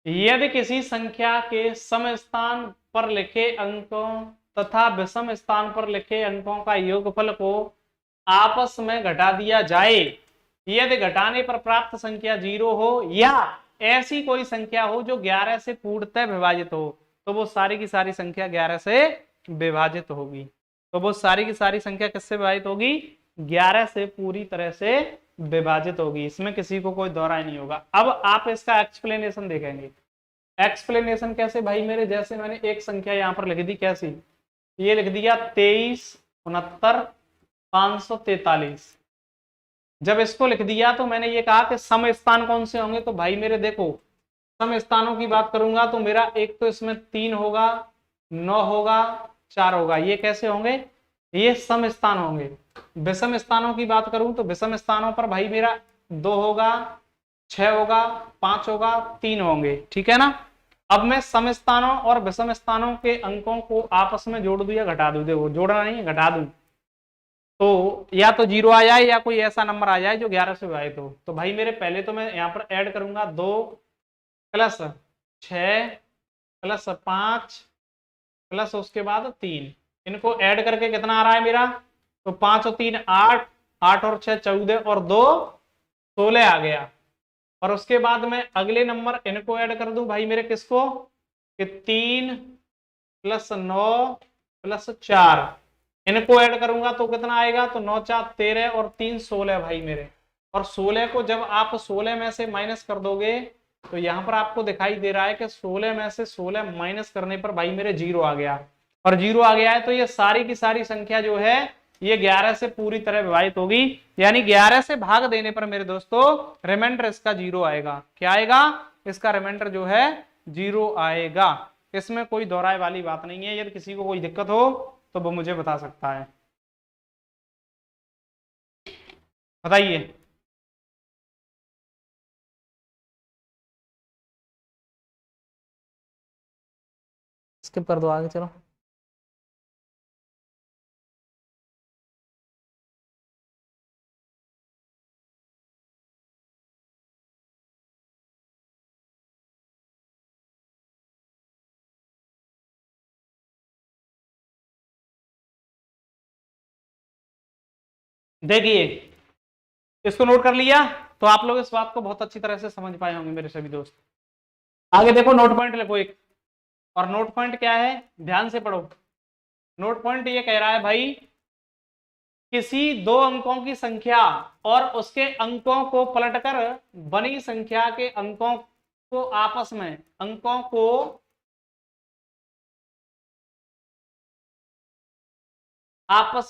यदि किसी संख्या के सम स्थान पर लिखे अंकों तथा विषम स्थान पर लिखे अंकों का योगफल को आपस में घटा दिया जाए, यदि घटाने पर प्राप्त संख्या 0 हो या ऐसी कोई संख्या हो जो 11 से पूर्णतः विभाजित हो, तो वो सारी की सारी संख्या 11 से विभाजित होगी। तो वो सारी की सारी संख्या किससे विभाजित होगी? 11 से पूरी तरह से विभाजित होगी। इसमें किसी को कोई दोहराई नहीं होगा। अब आप इसका एक्सप्लेनेशन देखेंगे। एक्सप्लेनेशन कैसे भाई मेरे? जैसे मैंने एक संख्या यहां पर लिख दी, कैसी? ये लिख दिया 2369 543। जब इसको लिख दिया तो मैंने ये कहा कि सम स्थान कौन से होंगे? तो भाई मेरे देखो, सम स्थानों की बात करूंगा तो मेरा एक तो इसमें 3 होगा, 9 होगा, 4 होगा। ये कैसे होंगे? ये सम स्थान होंगे। विषम स्थानों की बात करूं तो विषम स्थानों पर भाई मेरा 2 होगा, 6 होगा, 5 होगा, 3 होंगे, ठीक है ना। अब मैं सम स्थानों और विषम स्थानों के अंकों को आपस में जोड़ दूं या घटा दूं? देखो, जोड़ना नहीं, घटा दूं तो या तो 0 आ जाए या कोई ऐसा नंबर आ जाए जो 11 से विभाजित हो। तो भाई मेरे पहले तो मैं यहाँ पर ऐड करूंगा 2 प्लस 6 प्लस 5 प्लस उसके बाद 3। इनको ऐड करके कितना आ रहा है मेरा? तो 5 और 3 8, 8 और 6 14, और 2 16 आ गया। और उसके बाद मैं अगले नंबर इनको ऐड कर दूं भाई मेरे, किसको? कि 3 प्लस 9 प्लस 4, इनको ऐड करूंगा तो कितना आएगा? तो 9 4 13 और 3 16 भाई मेरे। और 16 को जब आप 16 में से माइनस कर दोगे तो यहां पर आपको दिखाई दे रहा है कि 16 में से 16 माइनस करने पर भाई मेरे 0 आ गया। और 0 आ गया है तो ये सारी की सारी संख्या जो है ये 11 से पूरी तरह विभाजित होगी। यानी 11 से भाग देने पर मेरे दोस्तों रिमाइंडर इसका 0 आएगा। क्या आएगा? इसका रिमाइंडर जो है 0 आएगा। इसमें कोई दोहराए वाली बात नहीं है। यदि किसी को कोई दिक्कत हो तो वो मुझे बता सकता है। बताइए। स्किप कर दो, आगे चलो। देखिए इसको नोट कर लिया तो आप लोग इस बात को बहुत अच्छी तरह से समझ पाए होंगे मेरे सभी दोस्त। आगे देखो नोट पॉइंट लिखो एक, और नोट पॉइंट क्या है ध्यान से पढ़ो। नोट पॉइंट ये कह रहा है भाई किसी दो अंकों की संख्या और उसके अंकों को पलटकर बनी संख्या के अंकों को आपस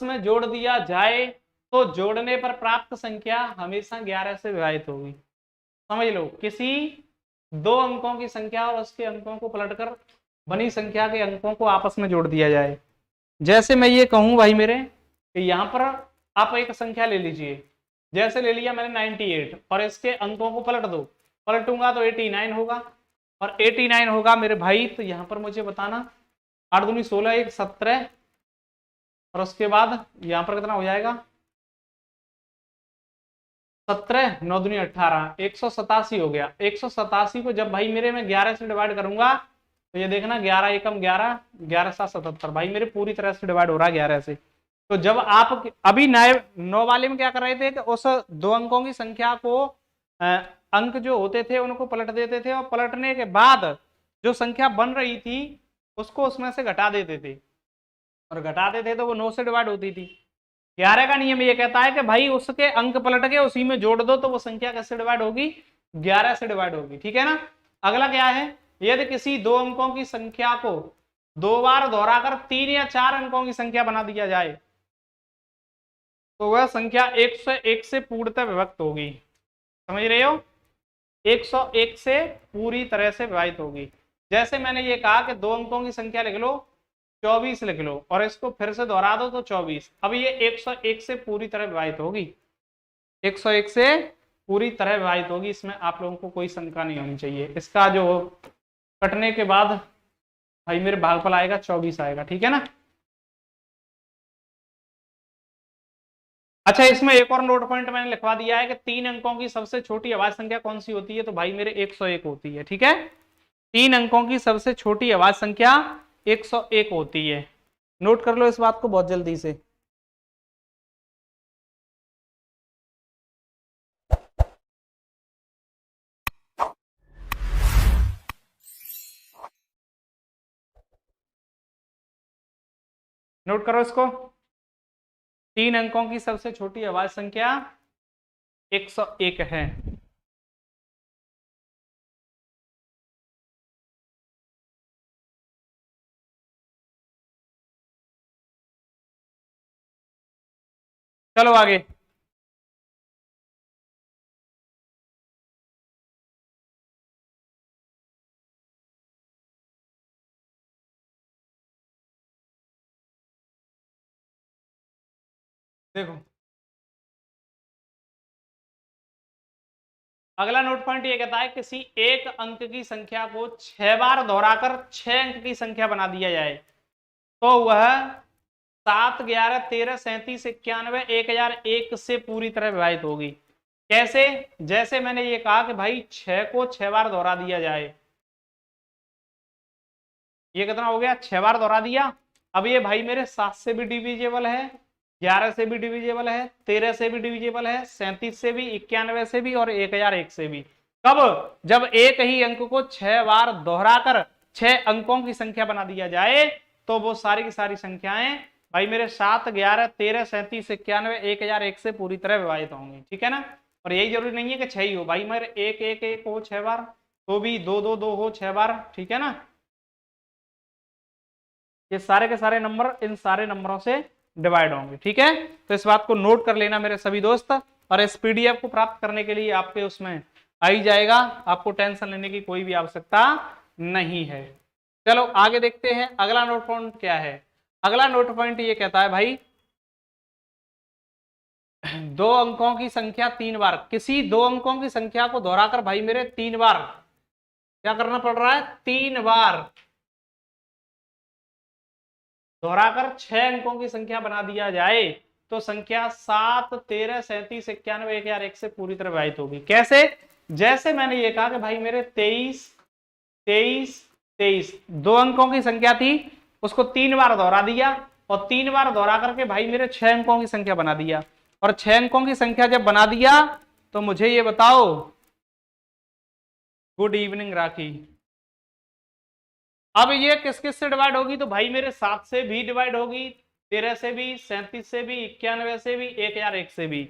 में जोड़ दिया जाए तो जोड़ने पर प्राप्त संख्या हमेशा 11 से विभाजित होगी। समझ लो, किसी दो अंकों की संख्या और उसके अंकों को पलटकर बनी संख्या के अंकों को आपस में जोड़ दिया जाए। जैसे मैं ये कहूं भाई मेरे कि यहां पर आप एक संख्या ले लीजिए, जैसे ले लिया मैंने 98 और इसके अंकों को पलट दो, पलटूंगा तो 89 होगा, और 89 होगा मेरे भाई। तो यहां पर मुझे बताना 8 दूनी 16 1 17, और उसके बाद यहां पर कितना हो जाएगा 17 9 दूनी 18, 187 हो गया। 187 को जब भाई मेरे मैं 11 से डिवाइड करूंगा तो ये देखना 11 एकम 11, 11 7 77 भाई मेरे पूरी तरह से डिवाइड हो रहा है 11 से। तो जब आप अभी नए 9 वाले में क्या कर रहे थे कि उस दो अंकों की संख्या को अंक जो होते थे उनको पलट देते थे, और पलटने के बाद जो संख्या बन रही थी उसको उसमें से घटा देते थे, और घटाते थे तो वो 9 से डिवाइड होती थी। 11 का नियम ये कहता है कि भाई उसके अंक पलट के उसी में जोड़ दो तो वो संख्या कैसे डिवाइड होगी 11 से डिवाइड होगी। ठीक है ना। अगला क्या है, यदि किसी दो अंकों की संख्या को दो बार दोहराकर 3 या 4 अंकों की संख्या बना दिया जाए तो वह संख्या 101 से पूर्णतः विभक्त होगी। समझ रहे हो, 101 से पूरी तरह से विभाजित होगी। जैसे मैंने ये कहा कि दो अंकों की संख्या लिख लो 24 लिख लो, और इसको फिर से दोहरा दो तो 24। अब ये 101 से पूरी तरह विभाजित होगी, 101 से पूरी तरह विभाजित होगी, इसमें आप लोगों को कोई शंका नहीं होनी चाहिए। इसका जो कटने के बाद भाई मेरे भागफल आएगा 24 आएगा। ठीक है ना। अच्छा, इसमें एक और नोट पॉइंट मैंने लिखवा दिया है कि 3 अंकों की सबसे छोटी अभाज्य संख्या कौन सी होती है, तो भाई मेरे 101 होती है। ठीक है, 3 अंकों की सबसे छोटी अभाज्य संख्या 101 होती है। नोट कर लो इस बात को बहुत जल्दी से। नोट करो इसको, 3 अंकों की सबसे छोटी अभाज्य संख्या 101 है। चलो आगे। देखो अगला नोट पॉइंट ये कहता है किसी एक अंक की संख्या को 6 बार दोहराकर 6 अंक की संख्या बना दिया जाए तो वह 7 11 13 37 91 1001 से पूरी तरह विभाजित होगी। कैसे, जैसे मैंने ये कहा कि भाई 6 को 6 बार दोहरा दिया जाए, ये कितना हो गया 6 बार दोहरा दिया। अब ये भाई मेरे 7 से भी डिविजेबल है, 11 से भी डिविजेबल है, 13 से भी डिविजेबल है, 37 से भी, 91 से भी, और 1001 से भी। कब, जब एक ही अंक को 6 बार दोहराकर 6 अंकों की संख्या बना दिया जाए तो वो सारी की सारी संख्याएं भाई मेरे 7 11 13 37 91 1001 से पूरी तरह विभाजित होंगी। ठीक है ना। और यही जरूरी नहीं है कि 6 ही हो, भाई मेरे 1 1 1 हो 6 बार, तो भी 2 2 2 हो 6 बार। ठीक है ना। ये सारे के सारे नंबर इन सारे नंबरों से डिवाइड होंगे। ठीक है, तो इस बात को नोट कर लेना मेरे सभी दोस्त। और इस पीडीएफ को प्राप्त करने के लिए आपके उसमें आ ही जाएगा, आपको टेंशन लेने की कोई भी आवश्यकता नहीं है। चलो आगे देखते हैं अगला नोट पॉइंट क्या है। अगला नोट पॉइंट ये कहता है भाई दो अंकों की संख्या 3 बार, किसी दो अंकों की संख्या को दोहराकर भाई मेरे 3 बार क्या करना पड़ रहा है, 3 बार दोहराकर 6 अंकों की संख्या बना दिया जाए तो संख्या 7 13 37 91 1001 से पूरी तरह विभाजित होगी। कैसे, जैसे मैंने ये कहा कि भाई मेरे 23 23 23 दो अंकों की संख्या थी, उसको 3 बार दोहरा दिया और 3 बार दोहरा करके भाई मेरे 6 अंकों की संख्या बना दिया। और 6 अंकों की संख्या जब बना दिया तो मुझे ये बताओ, गुड इवनिंग राखी, अब ये किस किस से डिवाइड होगी? तो भाई मेरे 7 से भी डिवाइड होगी, 13 से भी, 37 से भी, 91 से भी, 1001 से भी,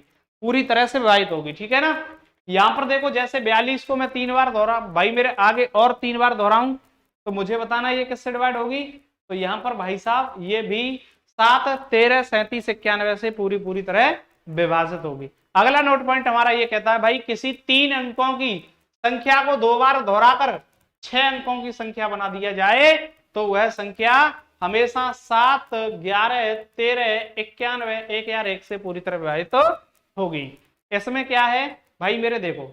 पूरी तरह से विभाजित होगी। ठीक है ना? यहां पर देखो, जैसे 42 को मैं 3 बार दोहरा, भाई मेरे आगे और 3 बार दोहराऊं तो मुझे बताना ये किससे डिवाइड होगी। तो यहां पर भाई साहब ये भी 7, 13, 37, 91 से पूरी तरह विभाजित होगी। अगला नोट पॉइंट हमारा ये कहता है, भाई किसी 3 अंकों की संख्या को 2 बार दोहराकर 6 अंकों की संख्या बना दिया जाए तो वह संख्या हमेशा 7, 11, 13, 91, 1001 से पूरी तरह विभाजित होगी। इसमें क्या है भाई मेरे, देखो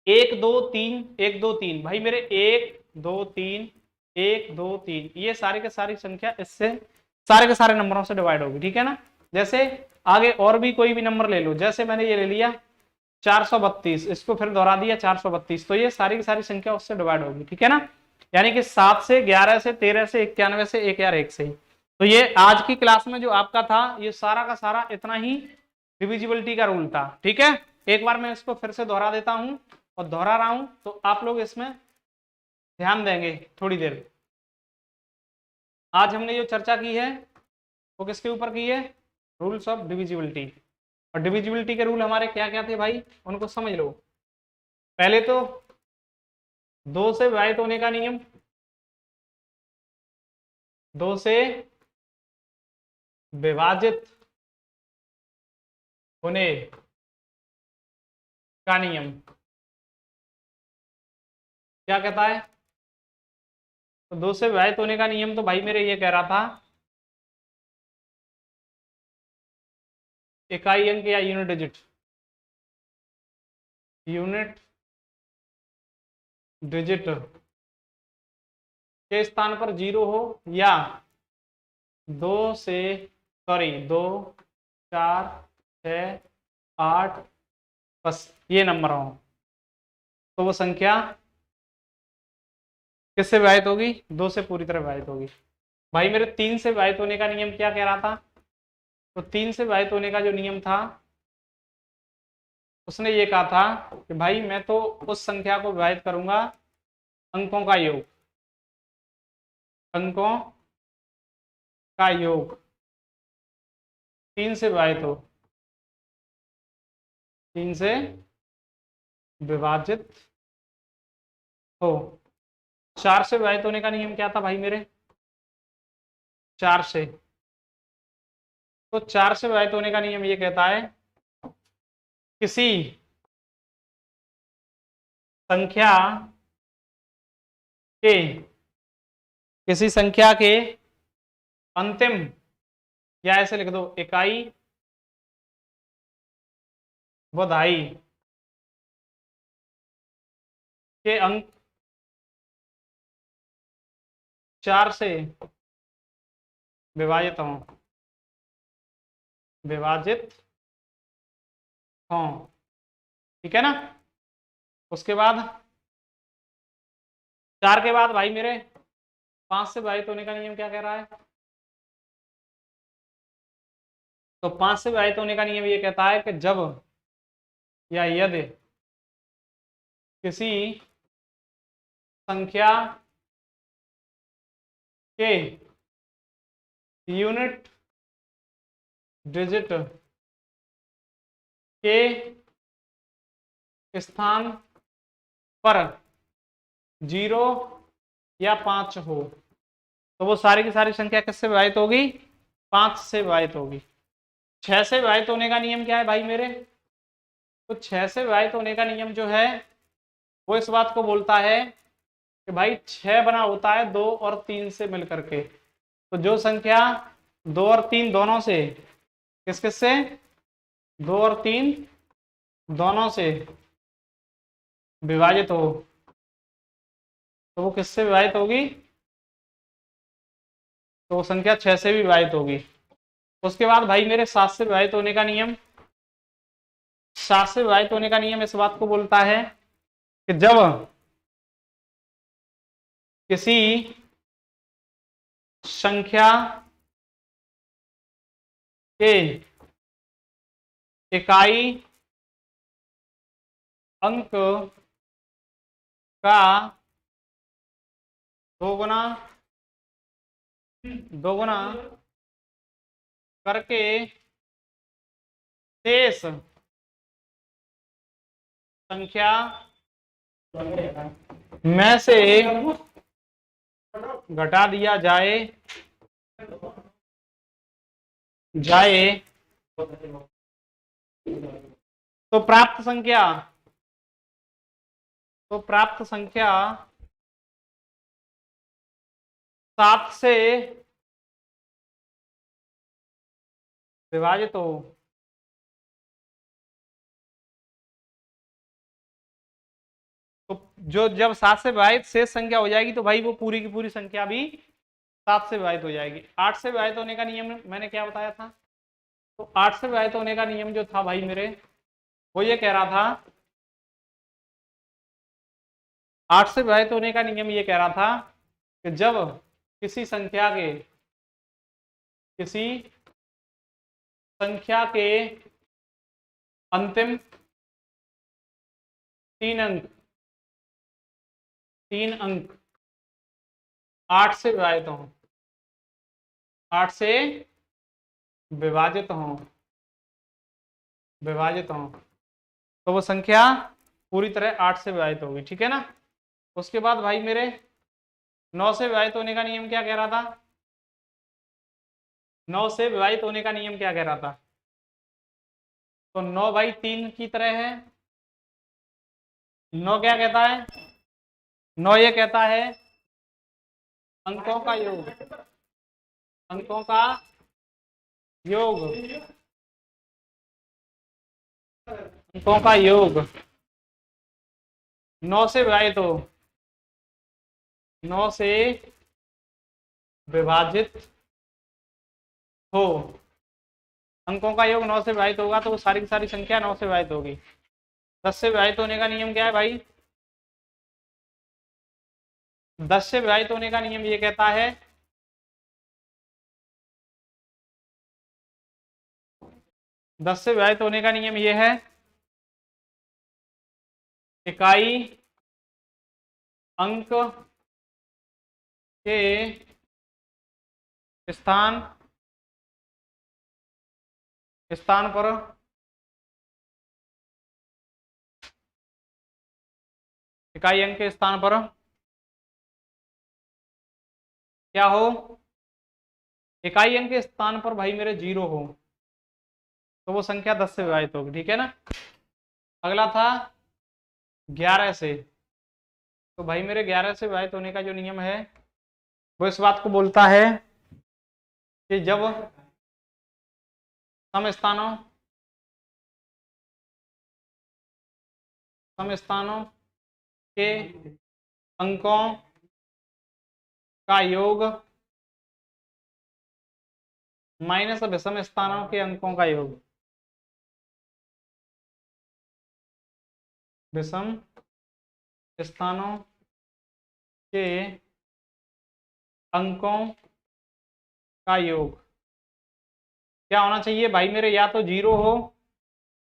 1 2 3 1 2 3, भाई मेरे 1 2 3 1 2 3, ये सारे के सारी संख्या इससे सारे के सारे नंबरों से डिवाइड होगी। ठीक है ना? जैसे आगे और भी कोई भी नंबर ले लो, जैसे मैंने ये ले लिया 432, इसको फिर दोहरा दिया 432, तो ये सारी की सारी संख्या उससे डिवाइड होगी। ठीक है ना? यानी कि 7 से, 11 से, 13 से, 91 से, 1001 से। तो ये आज की क्लास में जो आपका था ये सारा का सारा इतना ही डिविजिबिलिटी का रूल था। ठीक है? एक बार मैं इसको फिर से दोहरा देता हूं और दोहरा रहा हूं तो आप लोग इसमें ध्यान देंगे थोड़ी देर। आज हमने जो चर्चा की है वो किसके ऊपर की है? Rules of divisibility. और डिविजिबिलिटी के रूल हमारे क्या क्या थे भाई, उनको समझ लो। पहले तो 2 से विभाजित होने का नियम, 2 से विभाजित होने का नियम क्या कहता है? तो 2 से विभाजित होने का नियम तो भाई मेरे ये कह रहा था, इकाई अंक या यूनिट डिजिट, यूनिट डिजिट के स्थान पर 0 हो या 2 से, सॉरी 2, 4, 6, 8, बस ये नंबर हो तो वो संख्या किससे विभाजित होगी? 2 से पूरी तरह विभाजित होगी। भाई मेरे 3 से विभाजित होने का नियम क्या कह रहा था? तो 3 से विभाजित होने का जो नियम था उसने ये कहा था कि भाई मैं तो उस संख्या को विभाजित करूंगा अंकों का योग, अंकों का योग 3 से विभाजित हो, 3 से विभाजित हो। 4 से विभाजित होने का नियम क्या था भाई मेरे? 4 से, तो 4 से विभाजित होने का नियम ये कहता है किसी संख्या के, किसी संख्या के अंतिम, या ऐसे लिख दो इकाई बधाई के अंक 4 से विभाजित हों, विभाजित हों। ठीक है ना? उसके बाद 4 के बाद भाई मेरे 5 से विभाजित होने का नियम क्या कह रहा है? तो 5 से विभाजित होने का नियम ये कहता है कि जब या यदि किसी संख्या के यूनिट डिजिट के स्थान पर 0 या 5 हो तो वो सारी की सारी संख्या किससे विभाजित होगी? 5 से विभाजित होगी। 6 से विभाजित होने का नियम क्या है भाई मेरे? तो 6 से विभाजित होने का नियम जो है वो इस बात को बोलता है कि भाई 6 बना होता है 2 और 3 से मिलकर के। तो जो संख्या 2 और 3 दोनों से, किस किस से? 2 और 3 दोनों से विभाजित हो तो वो किससे विभाजित होगी? तो वो संख्या 6 से भी विभाजित होगी। उसके बाद भाई मेरे 7 से विभाजित होने का नियम, 7 से विभाजित होने का नियम इस बात को बोलता है कि जब किसी संख्या के इकाई अंक का दोगुना करके शेष संख्या में से घटा दिया जाए तो प्राप्त संख्या 7 से विभाजित हो। तो जो जब 7 से विभाजित शेष संख्या हो जाएगी तो भाई वो पूरी की पूरी संख्या भी 7 से विभाजित हो जाएगी। 8 से विभाजित होने का नियम मैंने क्या बताया था? तो 8 से विभाजित होने का नियम जो था भाई मेरे, वो ये कह रहा था, 8 से विभाजित होने का नियम ये कह रहा था कि जब किसी संख्या के अंतिम 3 अंक 8 से विभाजित हों, 8 से विभाजित हों तो वो संख्या पूरी तरह 8 से विभाजित होगी। ठीक है ना। उसके बाद भाई मेरे 9 से विभाजित होने का नियम क्या कह रहा था? 9 से विभाजित होने का नियम क्या कह रहा था? तो 9 भाई 3 की तरह है। 9 क्या कहता है? 9 ये कहता है अंकों का योग, अंकों का योग, अंकों का योग 9 से विभाजित हो, 9 से विभाजित हो, अंकों का योग 9 से विभाजित होगा तो वो सारी की सारी संख्या 9 से विभाजित होगी। 10 से विभाजित होने का नियम क्या है भाई? 10 से विभाजित होने का नियम ये कहता है 10 से विभाजित होने का नियम ये है इकाई अंक के स्थान पर इकाई अंक के स्थान पर क्या हो? इकाई अंक के स्थान पर भाई मेरे 0 हो तो वो संख्या 10 से विभाजित होगी। ठीक है ना। अगला था 11 से। तो भाई मेरे 11 से विभाजित होने का जो नियम है वो इस बात को बोलता है कि जब सम स्थानों के अंकों का योग माइनस विषम स्थानों के अंकों का योग, विषम स्थानों के अंकों का योग क्या होना चाहिए भाई मेरे? या तो 0 हो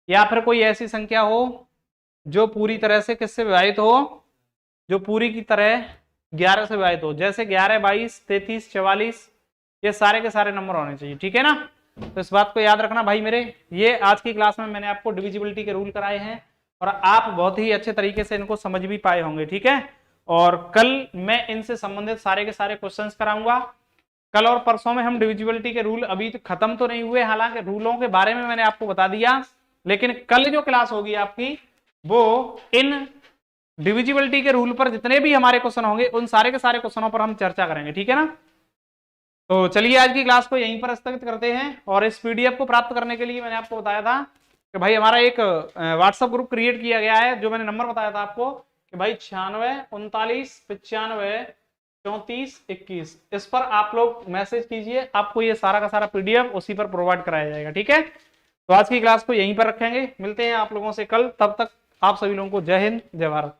या फिर कोई ऐसी संख्या हो जो पूरी तरह से किससे विभाजित हो? जो पूरी की तरह 11 से विभाजित हो। जैसे 11, 22, 33, 44 ये सारे के सारे नंबर होने चाहिए। ठीक है ना। तो इस बात को याद रखना भाई मेरे। ये आज की क्लास में मैंने आपको डिविजिबिलिटी के रूल कराए हैं और आप बहुत ही अच्छे तरीके से इनको समझ भी पाए होंगे। ठीक है। और कल मैं इनसे संबंधित सारे के सारे क्वेश्चंस कराऊंगा। कल और परसों में हम डिविजिबिलिटी के रूल अभी तो खत्म तो नहीं हुए, हालांकि रूलों के बारे में मैंने आपको बता दिया, लेकिन कल जो क्लास होगी आपकी वो इन डिविजिबिलिटी के रूल पर जितने भी हमारे क्वेश्चन होंगे उन सारे के सारे क्वेश्चनों पर हम चर्चा करेंगे। ठीक है ना। तो चलिए आज की क्लास को यहीं पर स्थगित करते हैं। और इस पीडीएफ को प्राप्त करने के लिए मैंने आपको बताया था कि भाई हमारा एक व्हाट्सएप ग्रुप क्रिएट किया गया है, जो मैंने नंबर बताया था आपको कि भाई 96 39 95 34 21, इस पर आप लोग मैसेज कीजिए, आपको ये सारा का सारा पीडीएफ उसी पर प्रोवाइड कराया जाएगा। ठीक है। तो आज की क्लास को यहीं पर रखेंगे, मिलते हैं आप लोगों से कल। तब तक आप सभी लोगों को जय हिंद, जय भारत।